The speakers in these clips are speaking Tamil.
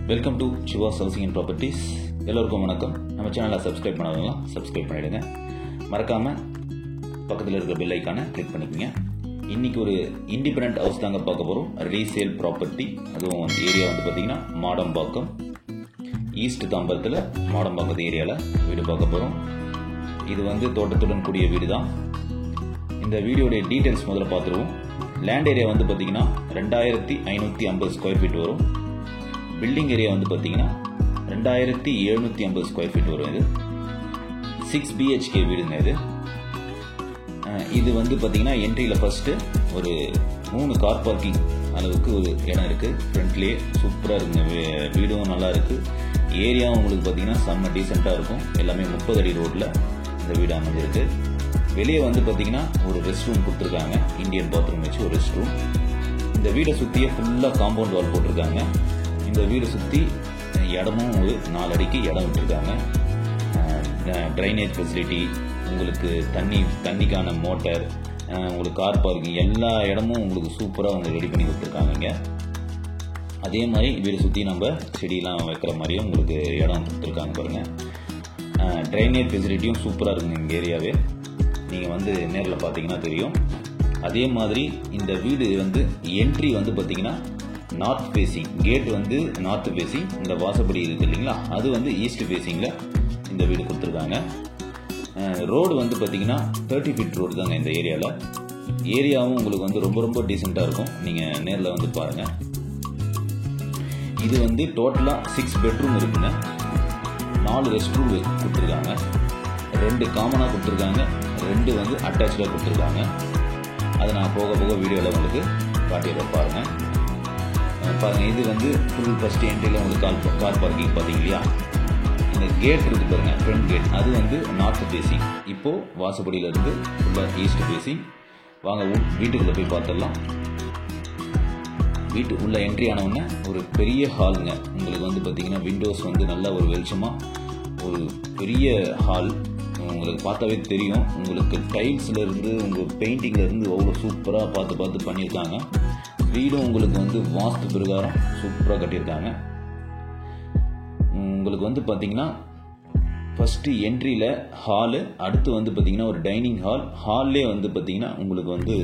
Welcome to Shiva housing and properties. எல்லோருக்கும் வணக்கம். நம்ம சேனலை சப்ஸ்கிரைப் பண்ணாதவங்களாம் சப்ஸ்கிரைப் பண்ணிவிடுங்க. மறக்காமல் பக்கத்தில் இருக்கிற பெல் ஐக்கானை கிளிக் பண்ணிக்கோங்க. இன்றைக்கி ஒரு இண்டிபெண்டன்ட் ஹவுஸ் தாங்க பார்க்க போகிறோம். Resale property. அதுவும் ஏரியா வந்து பார்த்திங்கன்னா மாடம்பாக்கம், ஈஸ்ட் தாம்பரத்தில் மாடம்பாக்கத்து ஏரியாவில் வீடு பார்க்க போகிறோம். இது வந்து தோட்டத்துடன் கூடிய வீடு தான். இந்த வீடியோடைய டீட்டெயில்ஸ் முதல்ல பார்த்துருவோம். லேண்ட் ஏரியா வந்து பார்த்திங்கன்னா 2550 ஸ்கொயர் ஃபீட் வரும். பில்டிங் ஏரியா வந்து பார்த்தீங்கன்னா 2750 ஸ்கொயர் ஃபீட் வரும். இது 6 BHK வீடுங்க. இது வந்து பார்த்தீங்கன்னா என்ட்ரியில் ஃபர்ஸ்ட்டு ஒரு 3 கார் பார்க்கிங் அளவுக்கு ஒரு இடம் இருக்குது. ஃப்ரண்ட்லேயே சூப்பராக இருக்குங்க. வீடும் நல்லா இருக்குது. ஏரியாவும் உங்களுக்கு பார்த்தீங்கன்னா செம்ம டீசெண்டாக இருக்கும். எல்லாமே 30 அடி ரோட்டில் இந்த வீடு அமைஞ்சிருக்கு. வெளியே வந்து பார்த்தீங்கன்னா ஒரு ரெஸ்ட் ரூம் கொடுத்துருக்காங்க. இந்தியன் பாத்ரூம் வச்சு ஒரு ரெஸ்ட் ரூம். இந்த வீடை சுற்றியே ஃபுல்லாக காம்பவுண்ட் வால் போட்டிருக்காங்க. இந்த வீடு சுற்றி இடமும் ஒரு 4 அடிக்கு இடம் விட்டுருக்காங்க. ட்ரைனேஜ் ஃபெசிலிட்டி, உங்களுக்கு தண்ணிக்கான மோட்டர், உங்களுக்கு கார் பார்க்கிங், எல்லா இடமும் உங்களுக்கு சூப்பராக அவங்க ரெடி பண்ணி கொடுத்துருக்காங்க. அதே மாதிரி வீடு சுற்றி நம்ம செடியெலாம் வைக்கிற மாதிரியும் உங்களுக்கு இடம் கொடுத்துருக்காங்க பாருங்கள். ட்ரைனேஜ் ஃபெசிலிட்டியும் சூப்பராக இருக்குங்க இந்த ஏரியாவே. நீங்கள் வந்து நேரில் பார்த்தீங்கன்னா தெரியும். அதே மாதிரி இந்த வீடு வந்து என்ட்ரி வந்து பார்த்தீங்கன்னா நார்த் ஃபேஸிங், கேட் வந்து நார்த் ஃபேஸிங். இந்த வாசப்படி இருக்குது இல்லைங்களா, அது வந்து ஈஸ்ட் ஃபேஸிங்கில் இந்த வீடு கொடுத்துருக்காங்க. ரோடு வந்து பார்த்தீங்கன்னா 30 ஃபீட் ரோடு தாங்க இந்த ஏரியாவில். ஏரியாவும் உங்களுக்கு வந்து ரொம்ப ரொம்ப டீசெண்டாக இருக்கும். நீங்கள் நேரில் வந்து பாருங்கள். இது வந்து டோட்டலாக 6 பெட்ரூம் இருக்குங்க. 4 ரெஸ்ட் ரூம் கொடுத்துருக்காங்க. 2 காமனாக கொடுத்துருக்காங்க, 2 வந்து அட்டாச்சாக கொடுத்துருக்காங்க. அதை நான் போக போக வீடியோவில் உங்களுக்கு காட்டிடுறேன் பாருங்கள். இது வந்து ஃபுல் ஃபர்ஸ்ட் என்ட்ரியில் உங்களுக்கு கார் பார்க்கிங் பார்த்தீங்க இல்லையா. இந்த கேட் இருக்குது பாருங்க, ஃப்ரண்ட் கேட், அது வந்து நார்த் ஃபேஸிங். இப்போது வாசப்படியிலேருந்து ஃபுல்லாக ஈஸ்ட் ஃபேஸிங். வாங்க வீட்டுக்குள்ளே போய் பார்த்துடலாம். வீட்டு உள்ள என்ட்ரி ஆனவுடனே ஒரு பெரிய ஹாலுங்க. உங்களுக்கு வந்து பார்த்தீங்கன்னா விண்டோஸ் வந்து நல்ல ஒரு வெளிச்சமாக ஒரு பெரிய ஹால். உங்களுக்கு பார்த்தாவே தெரியும். உங்களுக்கு டைல்ஸ்லேருந்து உங்கள் பெயிண்டிங்லேருந்து அவ்வளோ சூப்பராக பார்த்து பண்ணியிருக்காங்க. வீடும் உங்களுக்கு வந்து வாஸ்து பிரகாரம் சூப்பராக கட்டியிருக்காங்க. உங்களுக்கு வந்து பார்த்தீங்கன்னா ஃபஸ்ட்டு என்ட்ரியில் ஹாலு, அடுத்து வந்து பார்த்தீங்கன்னா ஒரு டைனிங் ஹால். ஹால்லே வந்து பார்த்தீங்கன்னா உங்களுக்கு வந்து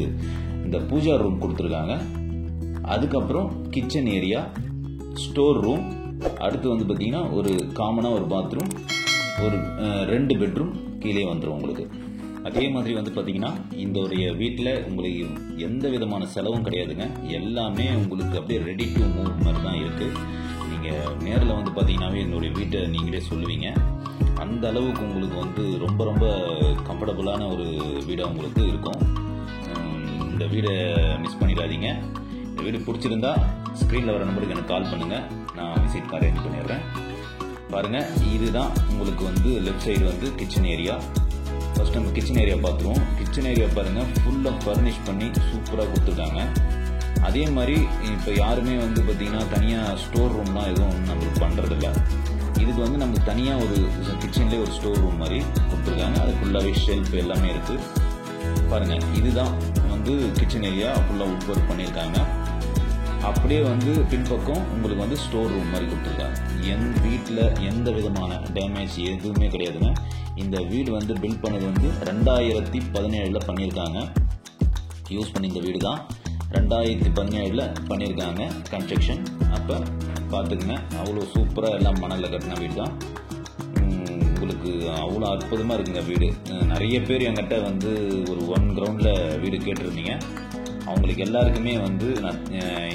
இந்த பூஜா ரூம் கொடுத்துருக்காங்க. அதுக்கப்புறம் கிச்சன் ஏரியா, ஸ்டோர் ரூம், அடுத்து வந்து பார்த்தீங்கன்னா ஒரு காமனாக ஒரு பாத்ரூம், ஒரு 2 பெட்ரூம் கீழே வந்துடும் உங்களுக்கு. அதே மாதிரி வந்து பார்த்தீங்கன்னா இந்த வீட்டில் உங்களுக்கு எந்த விதமான செலவும் கிடையாதுங்க. எல்லாமே உங்களுக்கு அப்படியே ரெடி டு மூவ் மாதிரி தான் இருக்குது. நீங்கள் நேரில் வந்து பார்த்தீங்கன்னாவே என்னுடைய வீட்டை நீங்களே சொல்லுவீங்க. அந்த அளவுக்கு உங்களுக்கு வந்து ரொம்ப ரொம்ப கம்ஃபர்டபுளான ஒரு வீடாக உங்களுக்கு இருக்கும். இந்த வீடை மிஸ் பண்ணிடாதீங்க. இந்த வீடு பிடிச்சிருந்தா ஸ்க்ரீனில் வர நம்பருக்கு எனக்கு கால் பண்ணுங்கள். நான் விசிட் அரேஞ்ச் பண்ணிடுறேன். பாருங்கள், இதுதான் உங்களுக்கு வந்து லெஃப்ட் சைடு வந்து கிச்சன் ஏரியா. ஃபர்ஸ்ட் நம்ம கிச்சன் ஏரியா பார்த்துருவோம். கிச்சன் ஏரியா பாருங்கள், ஃபுல்லாக ஃபர்னிஷ் பண்ணி சூப்பராக கொடுத்துருக்காங்க. அதே மாதிரி இப்போ யாருமே வந்து பார்த்திங்கன்னா தனியாக ஸ்டோர் ரூம்லாம் எதுவும் நம்மளுக்கு பண்ணுறதில்ல. இதுக்கு வந்து நமக்கு தனியாக ஒரு கிச்சன்லேயே ஒரு ஸ்டோர் ரூம் மாதிரி கொடுத்துருக்காங்க. அது ஃபுல்லாகவே ஷெல்ஃப் எல்லாமே இருக்குது பாருங்கள். இதுதான் வந்து கிச்சன் ஏரியா ஃபுல்லாக வுட் ஒர்க் பண்ணியிருக்காங்க. அப்படியே வந்து பின்பக்கம் உங்களுக்கு வந்து ஸ்டோர் ரூம் மாதிரி கொடுத்துருக்காங்க. வீட்டில் எந்த விதமான டேமேஜ் எதுவுமே கிடையாதுங்க. இந்த வீடு வந்து பில்ட் பண்ணது வந்து 2017 பண்ணியிருக்காங்க. யூஸ் பண்ணி இந்த வீடு தான் 2017 பண்ணியிருக்காங்க கன்ஸ்ட்ரக்ஷன். அப்போ பார்த்துக்குங்க, அவ்வளோ சூப்பராக எல்லாம் மணலில் கட்டின வீடு தான். உங்களுக்கு அவ்வளோ அற்புதமாக இருக்குங்க வீடு. நிறைய பேர் என்கிட்ட வந்து ஒரு 1 கிரவுண்டில் வீடு கேட்டிருந்தீங்க. அவங்களுக்கு எல்லாருக்குமே வந்து நான்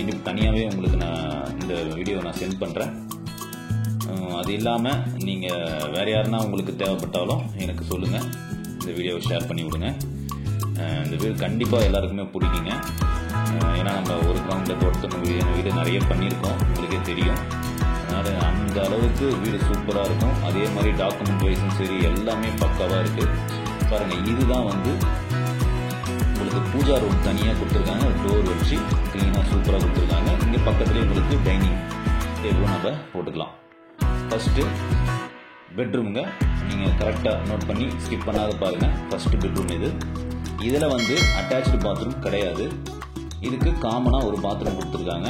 இன்னும் தனியாகவே உங்களுக்கு நான் இந்த வீடியோ நான் சென்ட் பண்ணுறேன். அது இல்லாமல் நீங்கள் வேறு யாருன்னா உங்களுக்கு தேவைப்பட்டாலும் எனக்கு சொல்லுங்கள். இந்த வீடியோவை ஷேர் பண்ணி விடுங்க. இந்த வீடு கண்டிப்பாக எல்லாருக்குமே பிடிக்குங்க. ஏன்னா நம்ம ஒரு கிரவுண்டில் தோட்டத்தின் வீடு நிறைய பண்ணியிருக்கோம், உங்களுக்கே தெரியும். அதனால் அந்த அளவுக்கு வீடு சூப்பராக இருக்கும். அதே மாதிரி டாக்குமெண்ட் வைஸும் சரி எல்லாமே பக்காவாக இருக்குது பாருங்கள். இதுதான் வந்து உங்களுக்கு பூஜா ரூம் தனியாக கொடுத்துருக்காங்க. ஒரு டோர் வச்சு க்ளீனாக சூப்பராக கொடுத்துருக்காங்க. இங்கே பக்கத்துலேயே உங்களுக்கு டைனிங் டேபிளும் நம்ம போட்டுக்கலாம். ஃபஸ்ட்டு பெட்ரூமுங்க. நீங்கள் கரெக்டாக நோட் பண்ணி ஸ்கிப் பண்ணாத பாருங்கள். ஃபஸ்ட்டு பெட்ரூம் இது. இதில் வந்து அட்டாச்சு பாத்ரூம் கிடையாது. இதுக்கு காமனாக ஒரு பாத்ரூம் கொடுத்துருக்காங்க.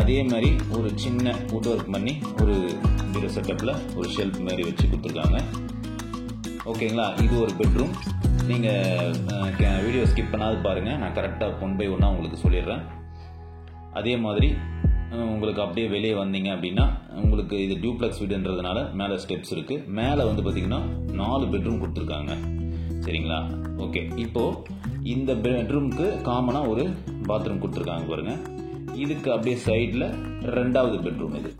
அதே மாதிரி ஒரு சின்ன வுட் ஒர்க் பண்ணி ஒரு பீரோ செட்டப்பில் ஒரு ஷெல்ஃப் மாதிரி வச்சு கொடுத்துருக்காங்க. ஓகேங்களா, இது ஒரு பெட்ரூம். நீங்கள் வீடியோ ஸ்கிப் பண்ணாது பாருங்கள், நான் கரெக்டாக 1 by 1 உங்களுக்கு சொல்லிடுறேன். அதே மாதிரி உங்களுக்கு அப்படியே வெளியே வந்தீங்க அப்படின்னா உங்களுக்கு இது டியூப்ளெக்ஸ் வீடுன்றதுனால மேலே ஸ்டெப்ஸ் இருக்குது. மேலே வந்து பார்த்தீங்கன்னா 4 பெட்ரூம் கொடுத்துருக்காங்க. சரிங்களா, ஓகே. இப்போது இந்த பெட்ரூமுக்கு காமனாக ஒரு பாத்ரூம் கொடுத்துருக்காங்க பாருங்கள். இதுக்கு அப்படியே சைடில் 2வது பெட்ரூம் இது.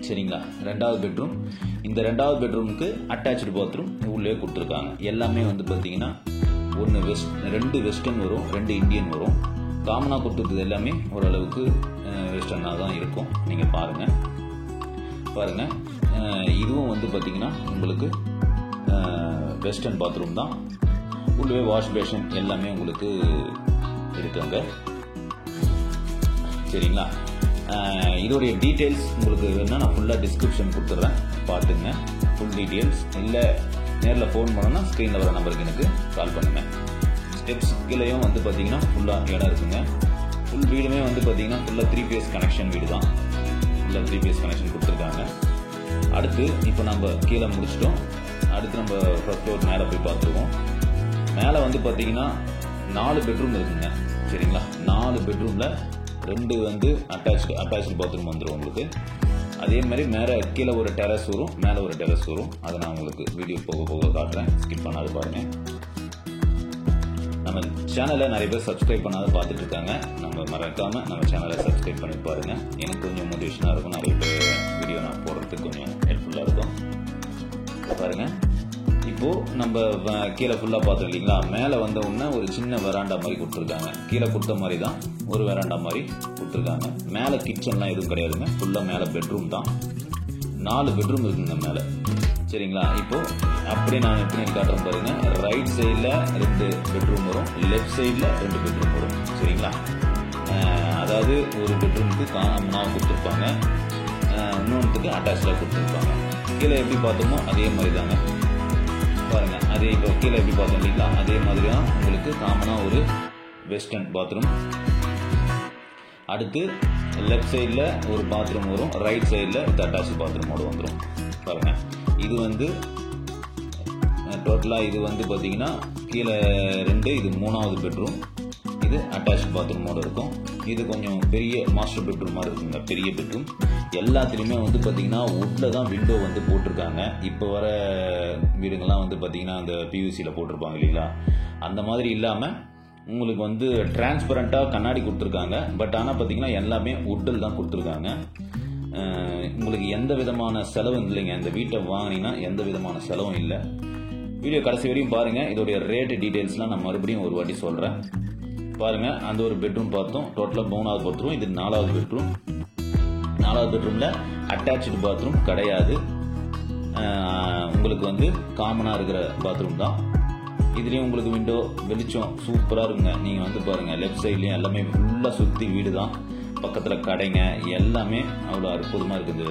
சரிங்களா, 2வது பெட்ரூம். இந்த 2வது பெட்ரூமுக்கு அட்டாச்சு பாத்ரூம் உள்ளே கொடுத்துருக்காங்க. எல்லாமே வந்து பார்த்தீங்கன்னா 2 வெஸ்டர்ன் வரும், 2 இந்தியன் வரும். காமனாக கொடுத்துருக்குது எல்லாமே ஓரளவுக்கு வெஸ்டர்னாக தான் இருக்கும். நீங்கள் பாருங்கள். இதுவும் வந்து பார்த்தீங்கன்னா உங்களுக்கு வெஸ்டர்ன் பாத்ரூம் தான். உள்ளே வாஷ் பேஷன் எல்லாமே உங்களுக்கு இருக்குங்க. சரிங்களா, இதோடைய டீட்டெயில்ஸ் உங்களுக்கு வேணும்னா நான் ஃபுல்லாக டிஸ்கிரிப்ஷன் கொடுத்துட்றேன், பார்த்துங்க ஃபுல் டீட்டெயில்ஸ். இல்லை நேரில் ஃபோன் பண்ணோன்னா ஸ்க்ரீனில் வர நம்பருக்கு எனக்கு கால் பண்ணுங்கள். ஸ்டெப்ஸ் கீழேயும் வந்து பார்த்தீங்கன்னா ஃபுல்லாக இடம் இருக்குங்க. ஃபுல் வீடுமே வந்து பார்த்தீங்கன்னா ஃபுல்லாக 3 phase கனெக்ஷன் வீடு தான். ஃபுல்லாக 3 phase கனெக்ஷன் கொடுத்துருக்காங்க. அடுத்து இப்போ நம்ம கீழே முடிச்சிட்டோம். அடுத்து நம்ம ஃபர்ஸ்ட் ஃப்ளோர் மேலே போய் பார்த்துருவோம். மேலே வந்து பார்த்தீங்கன்னா 4 பெட்ரூம் இருக்குங்க. சரிங்களா, 4 பெட்ரூமில் 2 வந்து அட்டாச்சு பாத்ரூம் வந்துடும் உங்களுக்கு. அதே மாதிரி மேலே கீழே ஒரு டெரஸ் வரும், மேலே ஒரு டெரஸ் வரும். அதை நான் உங்களுக்கு வீடியோ போக காட்டுறேன், ஸ்கிப் பண்ணாது பாருங்கள். நம்ம சேனலை நிறைய பேர் சப்ஸ்கிரைப் பண்ணாத பார்த்துட்டு இருக்காங்க. நம்ம மறக்காமல் நம்ம சேனலை சப்ஸ்கிரைப் பண்ணி பாருங்கள். எனக்கு கொஞ்சம் மோட்டிவேஷனாக இருக்கும், நிறைய பேர் வீடியோ நான் போடுறதுக்கு கொஞ்சம் ஹெல்ப்ஃபுல்லாக இருக்கும். பாருங்கள், இப்போது நம்ம கீழே ஃபுல்லாக பார்த்தோம் இல்லைங்களா. மேலே வந்த உடனே ஒரு சின்ன வெராண்டா மாதிரி கொடுத்துருக்காங்க. கீழே கொடுத்த மாதிரி தான் ஒரு வெராண்டா மாதிரி கொடுத்துருக்காங்க. மேலே கிச்சன்லாம் எதுவும் கிடையாதுங்க, ஃபுல்லாக மேலே பெட்ரூம் தான். 4 பெட்ரூம் இருக்குங்க மேலே. சரிங்களா, இப்போது அப்படியே நான் எப்படி காட்டுறேன் பாருங்கள். ரைட் சைடில் 2 பெட்ரூம் வரும், லெஃப்ட் சைடில் 2 பெட்ரூம் வரும். சரிங்களா, அதாவது ஒரு பெட்ரூமுக்கு காமனாக கொடுத்துருப்பாங்க, இன்னொன்றுக்கு அட்டாச்சில் கொடுத்துருப்பாங்க. கீழே எப்படி பார்த்தோமோ அதே மாதிரி தாங்க பாருங்கள். அதே இப்போ கீழே எப்படி பார்த்தோம் இல்லைங்களா, அதே மாதிரி தான் உங்களுக்கு காமனாக ஒரு வெஸ்டர்ன் பாத்ரூம். அடுத்து லெஃப்ட் சைடில் ஒரு பாத்ரூம் வரும், ரைட் சைடில் அட்டாச்சு பாத்ரூமோடு வந்துடும். பாருங்கள், இது வந்து டோட்டலாக இது வந்து பார்த்தீங்கன்னா கீழே 2, இது 3வது பெட்ரூம். இது அட்டாச் பாத்ரூமோடு இருக்கும். இது கொஞ்சம் பெரிய மாஸ்டர் பெட்ரூம் மாதிரி இருக்குங்க, பெரிய பெட்ரூம். எல்லாத்துலேயுமே வந்து பார்த்தீங்கன்னா வுட்டில் தான் விண்டோ வந்து போட்டிருக்காங்க. இப்போ வர வீடுங்கள்லாம் வந்து பார்த்தீங்கன்னா அந்த பிவிசியில் போட்டிருப்பாங்க இல்லைங்களா, அந்த மாதிரி இல்லாமல் உங்களுக்கு வந்து டிரான்ஸ்பரண்ட்டாக கண்ணாடி கொடுத்துருக்காங்க. பட் ஆனால் பார்த்தீங்கன்னா எல்லாமே வுட்டில் தான் கொடுத்துருக்காங்க. உங்களுக்கு எந்த விதமான செலவும் இல்லைங்க. இந்த வீட்டை வாங்கினீங்கன்னா எந்த விதமான செலவும் இல்லை. வீடியோ கடைசி வரையும் பாருங்கள். இதோடைய ரேட்டு டீட்டெயில்ஸ்லாம் நான் மறுபடியும் ஒரு வாட்டி சொல்கிறேன். பாருங்கள், அந்த ஒரு பெட்ரூம் பார்த்தோம். டோட்டலாக 3வது பெட்ரூம். இது 4வது பெட்ரூம். 4வது பெட்ரூமில் அட்டாச்சு பாத்ரூம் கிடையாது. உங்களுக்கு வந்து காமனாக இருக்கிற பாத்ரூம் தான். இதுலேயும் உங்களுக்கு விண்டோ வெளிச்சம் சூப்பராக இருக்குங்க. நீங்கள் வந்து பாருங்கள், லெஃப்ட் சைட்லேயும் எல்லாமே ஃபுல்லாக சுற்றி வீடு தான். பக்கத்தில் கடைங்க எல்லாமே அவ்வளோ அற்புதமாக இருக்குது இந்த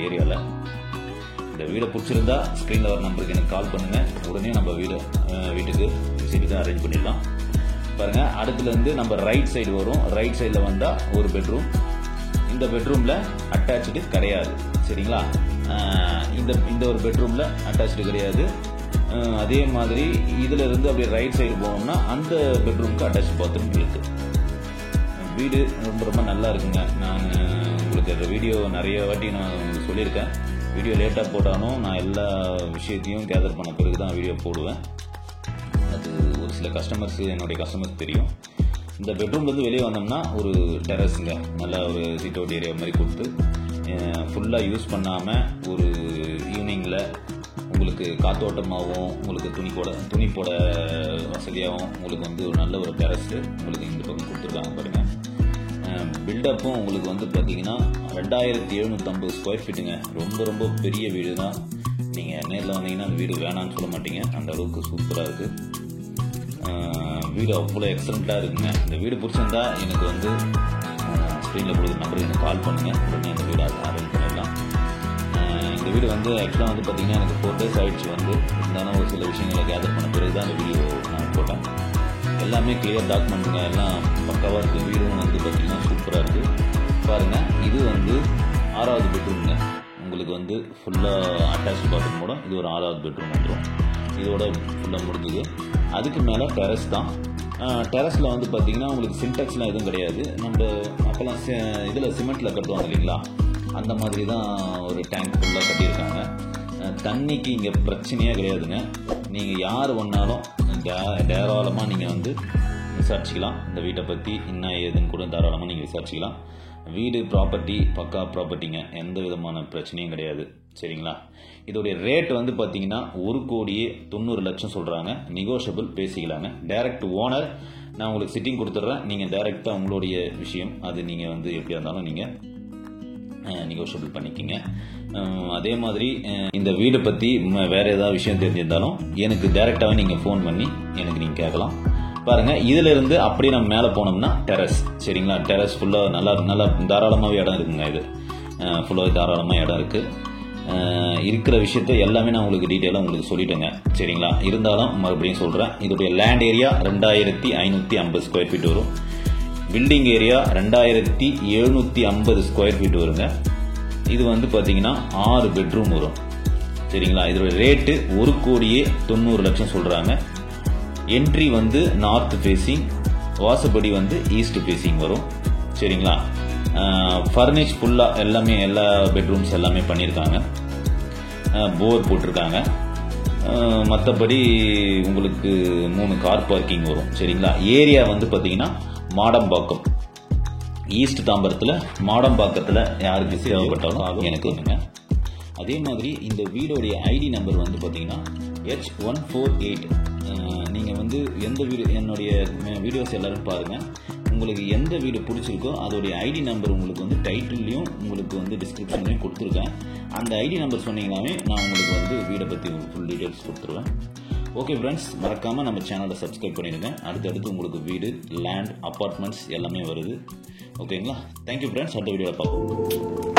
ஏரியாவில். இந்த வீடை பிடிச்சிருந்தா ஸ்க்ரீனில் வர நம்பருக்கு எனக்கு கால் பண்ணுங்கள். உடனே நம்ம வீட்டுக்கு விசிட்டுக்கு அரேஞ்ச் பண்ணிடலாம். பாருங்கள், அடுத்துலேருந்து நம்ம ரைட் சைடு வரும். ரைட் சைடில் வந்தால் ஒரு பெட்ரூம். இந்த பெட்ரூமில் அட்டாச்சு கிடையாது. சரிங்களா, இந்த ஒரு பெட்ரூமில் அட்டாச்சு கிடையாது. அதே மாதிரி இதில் இருந்து அப்படியே ரைட் சைடு போனோம்னா அந்த பெட்ரூமுக்கு அட்டாச் பாத்ரூம் இருக்குது. வீடு ரொம்ப நல்லா இருக்குங்க. நான் உங்களுக்கு அந்த வீடியோ நிறைய வாட்டி நான் சொல்லியிருக்கேன். வீடியோ லேட்டாக போட்டாலும் நான் எல்லா விஷயத்தையும் கேதர் பண்ண பிறகு தான் வீடியோ போடுவேன். அது ஒரு சில என்னுடைய கஸ்டமர்ஸ் தெரியும். இந்த பெட்ரூம்லேருந்து வெளியே வந்தோம்னா ஒரு டெரஸுங்க, நல்லா ஒரு சிட் அவுட் ஏரியா மாதிரி கொடுத்து ஃபுல்லாக யூஸ் பண்ணாமல் ஒரு ஈவினிங்கில் உங்களுக்கு காத்தோட்டமாகவும் உங்களுக்கு துணி போட வசதியாகவும் உங்களுக்கு வந்து ஒரு நல்ல ஒரு டெரஸு உங்களுக்கு இந்த பக்கம் கொடுத்துருக்காங்க பாருங்கள். பில்டப்பும் உங்களுக்கு வந்து பார்த்தீங்கன்னா 2750 ஸ்கொயர் ஃபீட்டுங்க. ரொம்ப பெரிய வீடு தான். நீங்கள் நேரில் வந்தீங்கன்னா அந்த வீடு வேணான்னு சொல்ல மாட்டீங்க, அந்த அளவுக்கு சூப்பராக இருக்குது. வீடு அவ்வளோ எக்ஸலண்ட்டாக இருக்குங்க. இந்த வீடு பிடிச்சிருந்தா எனக்கு வந்து ஸ்க்ரீனில் கொடுக்குற நம்பருக்கு எனக்கு கால் பண்ணுங்கள். உடனே அந்த வீடு அரேஞ்ச் பண்ணிடலாம். இந்த வீடு வந்து ஆக்சுவலாக வந்து பார்த்திங்கன்னா எனக்கு 4 days ஆகிடுச்சு வந்து. இருந்தாலும் ஒரு சில விஷயங்களை கேதர் பண்ண பிறகு தான் அந்த வீடியோ நான் போட்டேன். எல்லாமே கிளியர் டாக்குமெண்ட்டுங்க, எல்லாம் பக்காவாக இருக்குது. வீடும் வந்து பார்த்திங்கன்னா சூப்பராக இருக்குது. பாருங்கள், இது வந்து 6வது பெட்ரூம்ங்க. உங்களுக்கு வந்து ஃபுல்லாக அட்டாச் பாத்ரூமோட இது ஒரு 6வது பெட்ரூம் வந்துடும். இதோட ஃபுல்லாக முடிஞ்சுது. அதுக்கு மேலே டெரஸ் தான். டெரஸில் வந்து பார்த்திங்கன்னா உங்களுக்கு சின்டெக்ஸ்லாம் எதுவும் கிடையாது. நம்ம அப்போல்லாம் இதில் சிமெண்ட்டில் கட்டுவாங்க இல்லைங்களா, அந்த மாதிரி தான் ஒரு டேங்க் ஃபுல்லாக கட்டியிருக்காங்க. தண்ணிக்கு இங்கே பிரச்சனையே கிடையாதுங்க. நீங்கள் யார் ஒன்றாலும் தாராளமாக நீங்கள் வந்து விசாரிச்சிக்கலாம். இந்த வீட்டை பற்றி என்ன ஏதுன்னு கூட தாராளமாக நீங்கள் விசாரிச்சிக்கலாம். வீடு ப்ராப்பர்ட்டி பக்கா ப்ராப்பர்ட்டிங்க, எந்த விதமான பிரச்சனையும் கிடையாது. சரிங்களா? இதோடைய ரேட் வந்து பார்த்தீங்கன்னா 1,90,00,000 சொல்கிறாங்க. நெகோஷியபிள் பேசிக்கலாங்க. டைரக்ட் ஓனர் நான் உங்களுக்கு சிட்டிங் கொடுத்துட்றேன். நீங்கள் டைரெக்டாக உங்களுடைய விஷயம், அது நீங்கள் வந்து எப்படியா இருந்தாலும் நீங்கள் நெகோஷியபிள் பண்ணிக்கிங்க. அதே மாதிரி இந்த வீடை பற்றி வேறு ஏதாவது விஷயம் தெரிஞ்சிருந்தாலும் எனக்கு டைரெக்டாகவே நீங்கள் ஃபோன் பண்ணி எனக்கு நீங்கள் கேட்கலாம். பாருங்கள், இதிலிருந்து அப்படியே நம்ம மேலே போனோம்னா டெரஸ். சரிங்களா? டெரஸ் ஃபுல்லாக நல்லா தாராளமாகவே இடம் இருக்குங்க. இது ஃபுல்லாக தாராளமாக இடம் இருக்குது. இருக்கிற விஷயத்த எல்லாமே நான் உங்களுக்கு டீட்டெயிலாக உங்களுக்கு சொல்லிட்டேங்க. சரிங்களா? இருந்தாலும் மறுபடியும் சொல்கிறேன், இதோடைய லேண்ட் ஏரியா 2550 ஸ்கொயர் ஃபீட் வரும். பில்டிங் ஏரியா 2750 ஸ்கொயர் ஃபீட் வருங்க. இது வந்து பார்த்தீங்கன்னா 6 பெட்ரூம் வரும். சரிங்களா? இதோட ரேட்டு 1,90,00,000 சொல்கிறாங்க. என்ட்ரி வந்து நார்த் ஃபேஸிங், வாசப்படி வந்து ஈஸ்ட் ஃபேஸிங் வரும். சரிங்களா? ஃபர்னிஷ் ஃபுல்லாக எல்லாமே, எல்லா பெட்ரூம்ஸ் எல்லாமே பண்ணியிருக்காங்க. போர் போட்டிருக்காங்க. மற்றபடி உங்களுக்கு 3 கார் பார்க்கிங் வரும். சரிங்களா? ஏரியா வந்து பார்த்தீங்கன்னா மாடம்பாக்கம், ஈஸ்ட் தாம்பரத்தில் மாடம்பாக்கத்தில் யாருக்கு தேவைப்பட்டாலும் எனக்கு வந்துங்க. அதே மாதிரி இந்த வீடோடைய ஐடி நம்பர் வந்து பார்த்தீங்கன்னா H148. நீங்கள் வந்து எந்த வீடு, என்னுடைய வீடியோஸ் எல்லோரும் பாருங்கள். உங்களுக்கு எந்த வீடு பிடிச்சிருக்கோ அதோடைய ஐடி நம்பர் உங்களுக்கு வந்து டைட்டில்லையும் உங்களுக்கு வந்து டிஸ்கிரிப்ஷன்லையும் கொடுத்துருக்கேன். அந்த ஐடி நம்பர் சொன்னீங்கன்னாவே நான் உங்களுக்கு வந்து வீடை பற்றி ஃபுல் டீட்டெயில்ஸ் கொடுத்துருவேன். ஓகே ஃப்ரெண்ட்ஸ், மறக்காமல் நம்ம சேனலை சப்ஸ்கிரைப் பண்ணிடுங்க. அடுத்தடுத்து உங்களுக்கு வீடு, லேண்ட், அப்பார்ட்மெண்ட்ஸ் எல்லாமே வருது. ஓகேங்களா? Thank you friends. அடுத்த வீடியோவில் பார்ப்போம்.